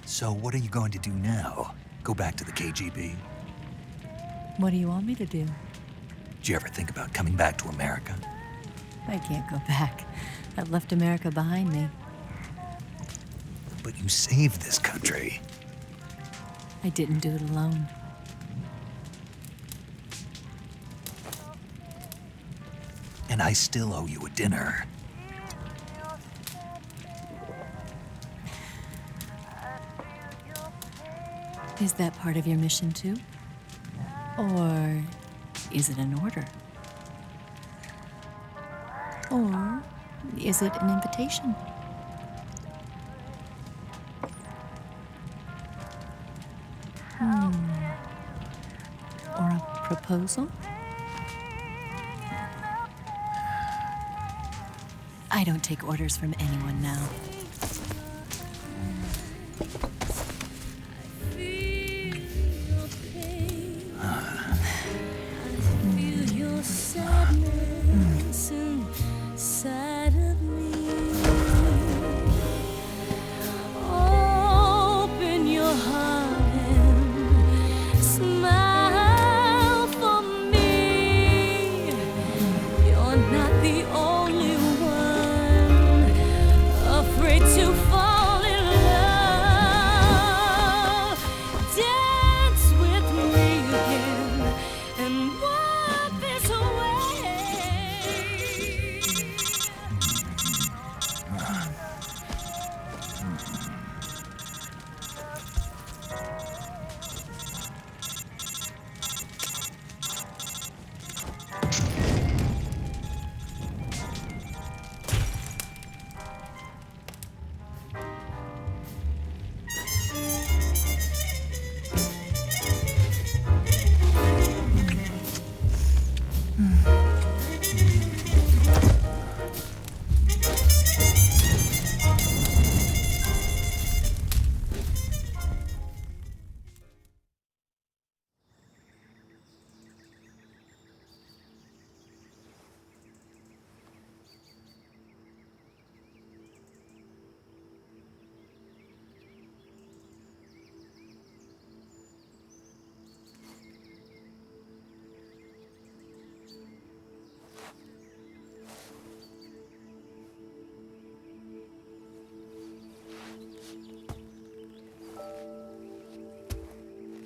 So what are you going to do now? Go back to the KGB? What do you want me to do? Did you ever think about coming back to America? I can't go back. I've left America behind me. But you saved this country. I didn't do it alone. And I still owe you a dinner. Is that part of your mission too? Or is it an order? Or is it an invitation? Or a proposal? I don't take orders from anyone now.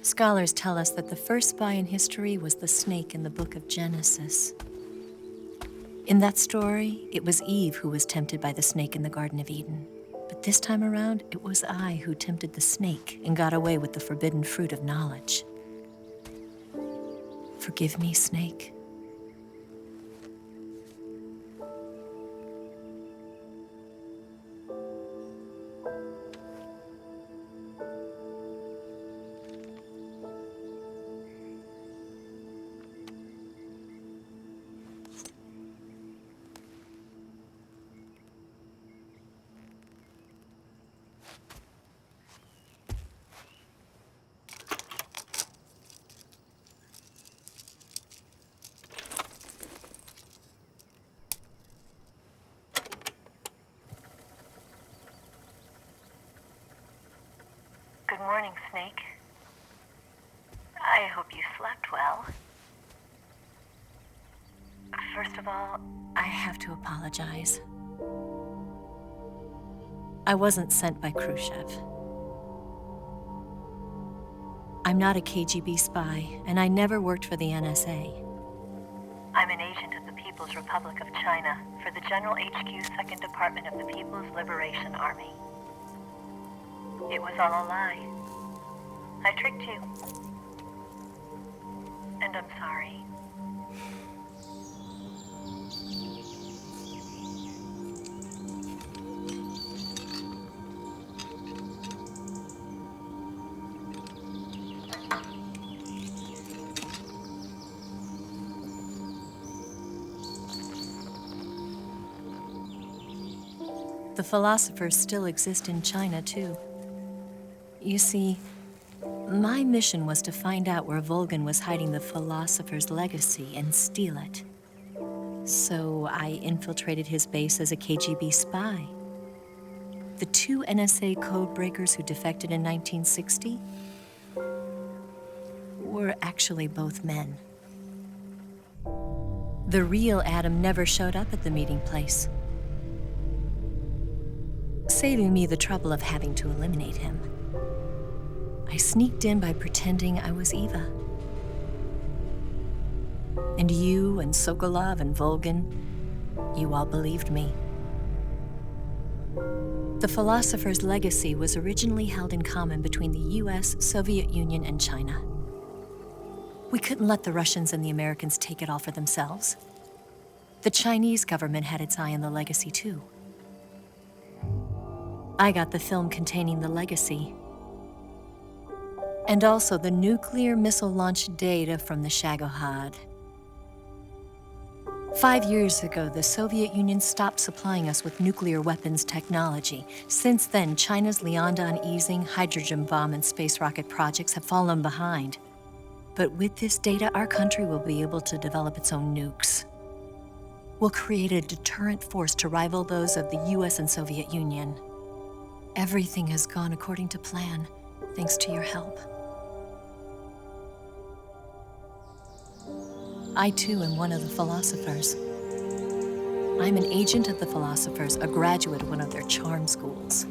Scholars tell us that the first spy in history was the snake in the book of Genesis. In that story, it was Eve who was tempted by the snake in the Garden of Eden. But this time around, it was I who tempted the snake and got away with the forbidden fruit of knowledge. Forgive me, snake. Good morning, Snake. I hope you slept well. First of all, I have to apologize. I wasn't sent by Khrushchev. I'm not a KGB spy, and I never worked for the NSA. I'm an agent of the People's Republic of China for the General HQ 2nd Department of the People's Liberation Army. It was all a lie. I tricked you. And I'm sorry. The philosophers still exist in China, too. You see, my mission was to find out where Volgin was hiding the philosopher's legacy and steal it. So I infiltrated his base as a KGB spy. The 2 NSA code breakers who defected in 1960 were actually both men. The real Adam never showed up at the meeting place, saving me the trouble of having to eliminate him. I sneaked in by pretending I was Eva. And you and Sokolov and Volgin, you all believed me. The philosopher's legacy was originally held in common between the US, Soviet Union, and China. We couldn't let the Russians and the Americans take it all for themselves. The Chinese government had its eye on the legacy too. I got the film containing the legacy, and also the nuclear missile launch data from the Shagohod. 5 years ago, the Soviet Union stopped supplying us with nuclear weapons technology. Since then, China's Liaodong easing, hydrogen bomb, and space rocket projects have fallen behind. But with this data, our country will be able to develop its own nukes. We'll create a deterrent force to rival those of the US and Soviet Union. Everything has gone according to plan, thanks to your help. I too am one of the philosophers. I'm an agent of the philosophers, a graduate of one of their charm schools.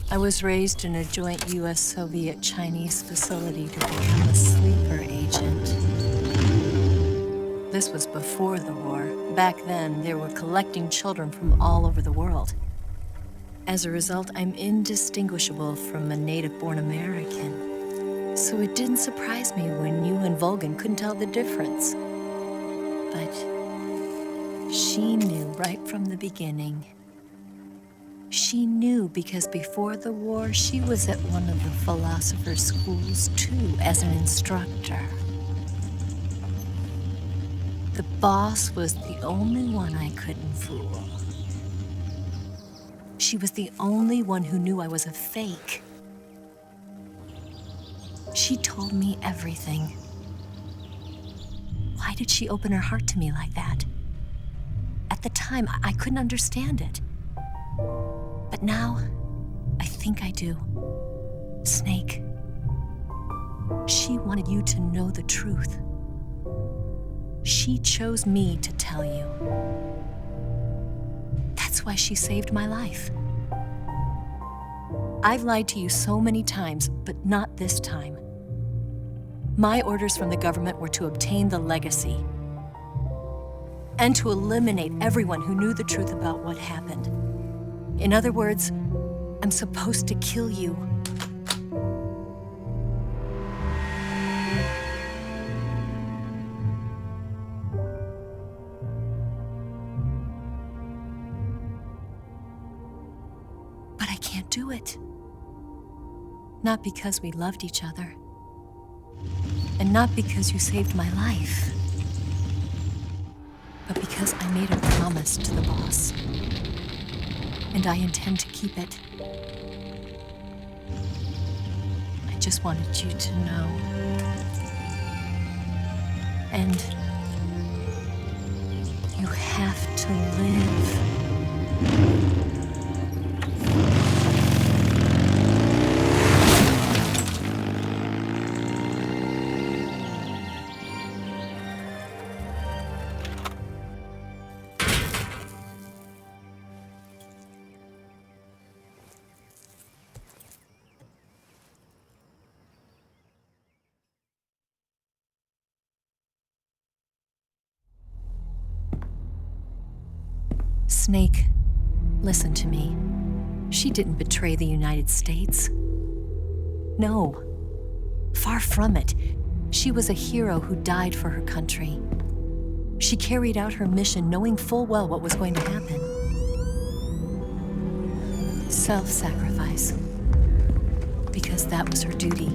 I was raised in a joint US-Soviet-Chinese facility to become a sleeper agent. This was before the war. Back then, they were collecting children from all over the world. As a result, I'm indistinguishable from a native-born American. So it didn't surprise me when you and Volgin couldn't tell the difference. But she knew right from the beginning. She knew because before the war, she was at one of the philosopher's schools too, as an instructor. The boss was the only one I couldn't fool. She was the only one who knew I was a fake. She told me everything. Why did she open her heart to me like that? At the time, I couldn't understand it. But now, I think I do. Snake, she wanted you to know the truth. She chose me to tell you. That's why she saved my life. I've lied to you so many times, but not this time. My orders from the government were to obtain the legacy and to eliminate everyone who knew the truth about what happened. In other words, I'm supposed to kill you. But I can't do it. Not because we loved each other. And not because you saved my life. But because I made a promise to the boss. And I intend to keep it. I just wanted you to know. And you have to live. Snake, listen to me. She didn't betray the United States. No, far from it. She was a hero who died for her country. She carried out her mission knowing full well what was going to happen. Self-sacrifice. Because that was her duty.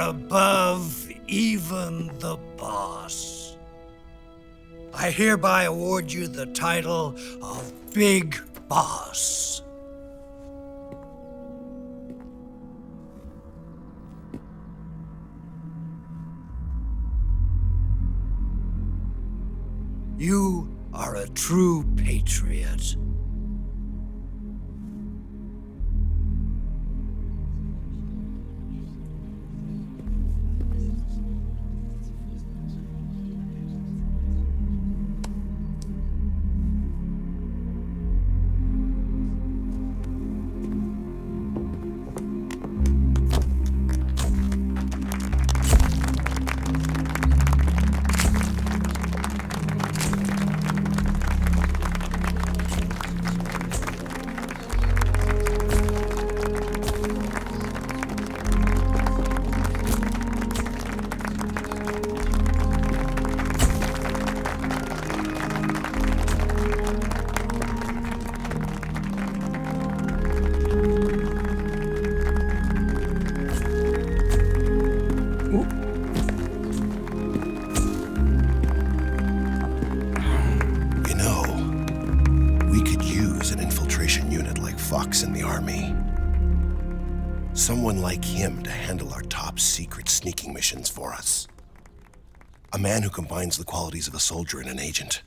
above even the boss. I hereby award you the title of Big Boss. You are a true patriot. In the army. Someone like him to handle our top secret sneaking missions for us. A man who combines the qualities of a soldier and an agent.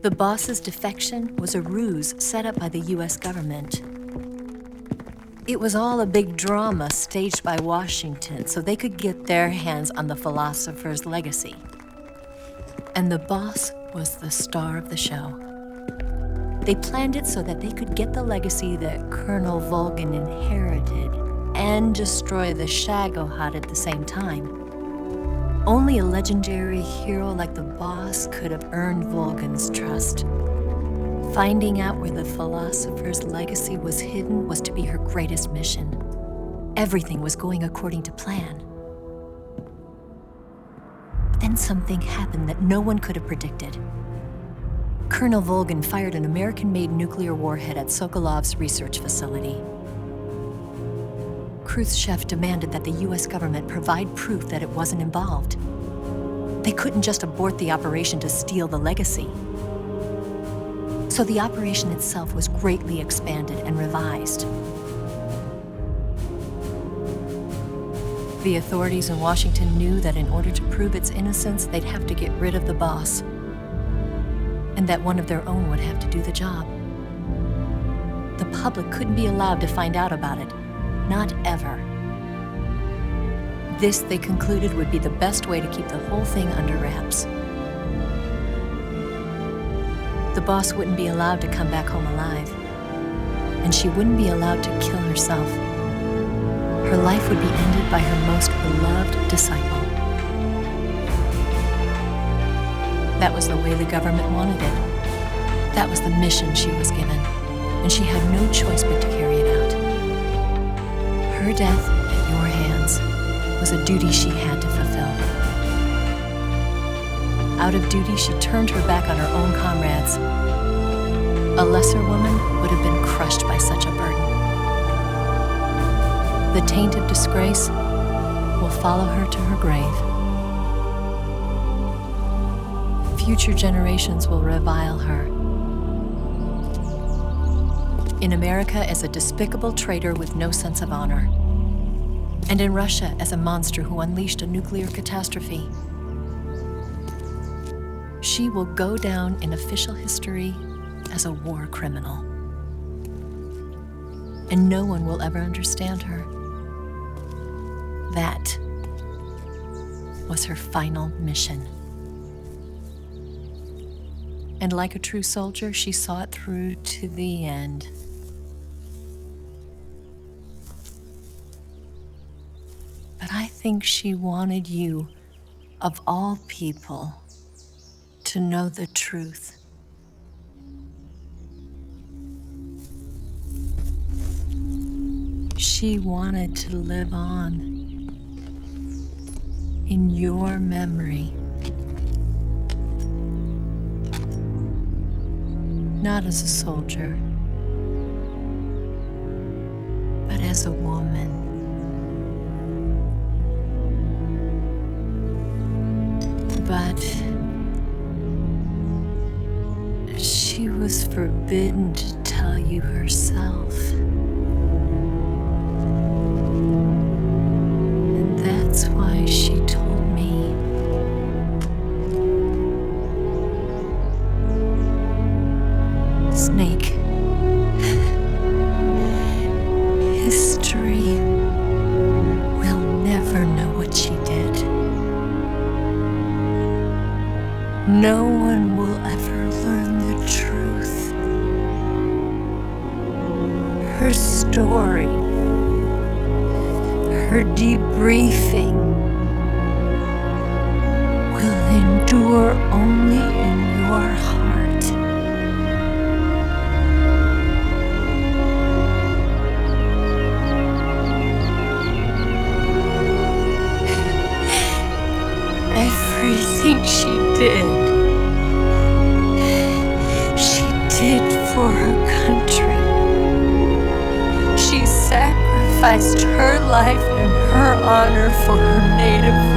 The boss's defection was a ruse set up by the US government. It was all a big drama staged by Washington so they could get their hands on the philosopher's legacy. And the boss was the star of the show. They planned it so that they could get the legacy that Colonel Volgin inherited and destroy the Shagohod at the same time. Only a legendary hero like the boss could have earned Volgin's trust. Finding out where the philosopher's legacy was hidden was to be her greatest mission. Everything was going according to plan. But then something happened that no one could have predicted. Colonel Volgin fired an American-made nuclear warhead at Sokolov's research facility. Khrushchev demanded that the US government provide proof that it wasn't involved. They couldn't just abort the operation to steal the legacy. So the operation itself was greatly expanded and revised. The authorities in Washington knew that in order to prove its innocence, they'd have to get rid of the boss, and that one of their own would have to do the job. The public couldn't be allowed to find out about it, not ever. This, they concluded, would be the best way to keep the whole thing under wraps. The boss wouldn't be allowed to come back home alive, and she wouldn't be allowed to kill herself. Her life would be ended by her most beloved disciple. That was the way the government wanted it. That was the mission she was given, and she had no choice but to carry it out. Her death at your hands was a duty she had to fulfill. Out of duty, she turned her back on her own comrades. A lesser woman would have been crushed by such a burden. The taint of disgrace will follow her to her grave. Future generations will revile her. In America as a despicable traitor with no sense of honor. And in Russia as a monster who unleashed a nuclear catastrophe. She will go down in official history as a war criminal. And no one will ever understand her. That was her final mission. And like a true soldier, she saw it through to the end. But I think she wanted you, of all people, to know the truth. She wanted to live on in your memory. Not as a soldier, but as a woman. but she was forbidden to tell you herself. And that's why she told me. Snake. History will never know what she did. No one will ever learn the truth. Her story, her debriefing, will endure only in your heart. Everything she did for her country. She sacrificed her life and her honor for her native